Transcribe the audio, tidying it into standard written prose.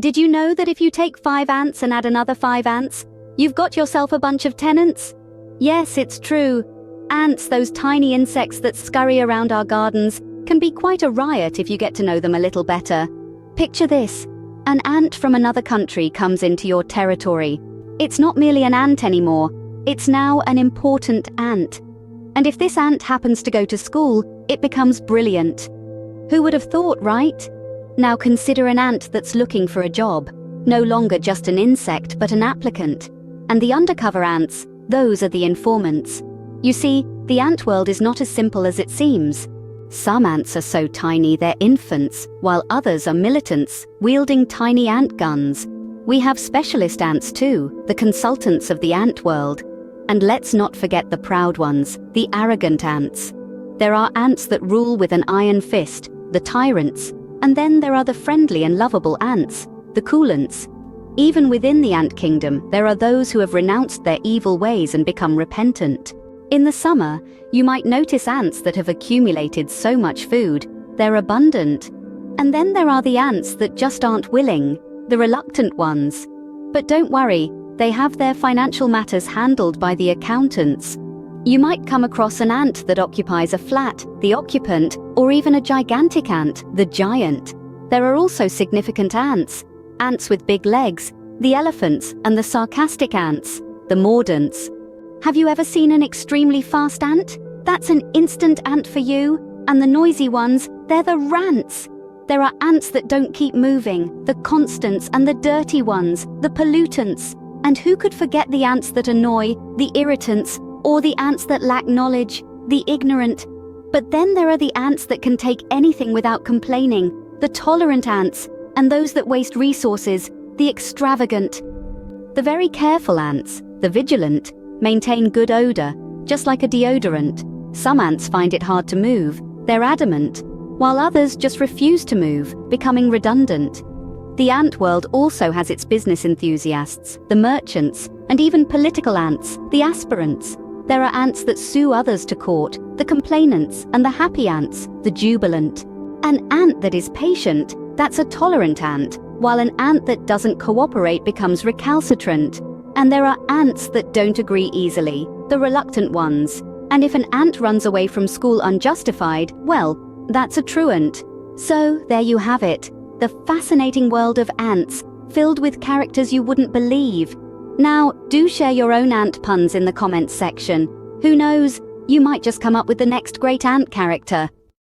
Did you know that if you take 5 ants and add another 5 ants, you've got yourself a bunch of tenants? Yes, it's true. Ants, those tiny insects that scurry around our gardens, can be quite a riot if you get to know them a little better. Picture this. An ant from another country comes into your territory. It's not merely an ant anymore. It's now an important ant. And if this ant happens to go to school, it becomes brilliant. Who would have thought, right? Now consider an ant that's looking for a job. No longer just an insect, but an applicant. And the undercover ants, those are the informants. You see, the ant world is not as simple as it seems. Some ants are so tiny they're infants, while others are militants, wielding tiny ant guns. We have specialist ants too, the consultants of the ant world. And let's not forget the proud ones, the arrogant ants. There are ants that rule with an iron fist, the tyrants, and then there are the friendly and lovable ants, the coolants. Even within the ant kingdom, there are those who have renounced their evil ways and become repentant. In the summer, you might notice ants that have accumulated so much food, they're abundant. And then there are the ants that just aren't willing, the reluctant ones. But don't worry, they have their financial matters handled by the accountants. You might come across an ant that occupies a flat, the occupant, or even a gigantic ant, the giant. There are also significant ants with big legs, the elephants, and the sarcastic ants, the mordants. Have you ever seen an extremely fast ant? That's an instant ant for you. And the noisy ones, they're the rants. There are ants that don't keep moving, the constants and the dirty ones, the pollutants. And who could forget the ants that annoy, the irritants, or the ants that lack knowledge, the ignorant? But then there are the ants that can take anything without complaining, the tolerant ants, and those that waste resources, the extravagant. The very careful ants, the vigilant, maintain good odor, just like a deodorant. Some ants find it hard to move, they're adamant, while others just refuse to move, becoming redundant. The ant world also has its business enthusiasts, the merchants, and even political ants, the aspirants. There are ants that sue others to court, the complainants, and the happy ants, the jubilant. An ant that is patient, that's a tolerant ant, while an ant that doesn't cooperate becomes recalcitrant. And there are ants that don't agree easily, the reluctant ones. And if an ant runs away from school unjustified, well, that's a truant. So, there you have it, the fascinating world of ants, filled with characters you wouldn't believe. Now, do share your own ant puns in the comments section. Who knows, you might just come up with the next great ant character.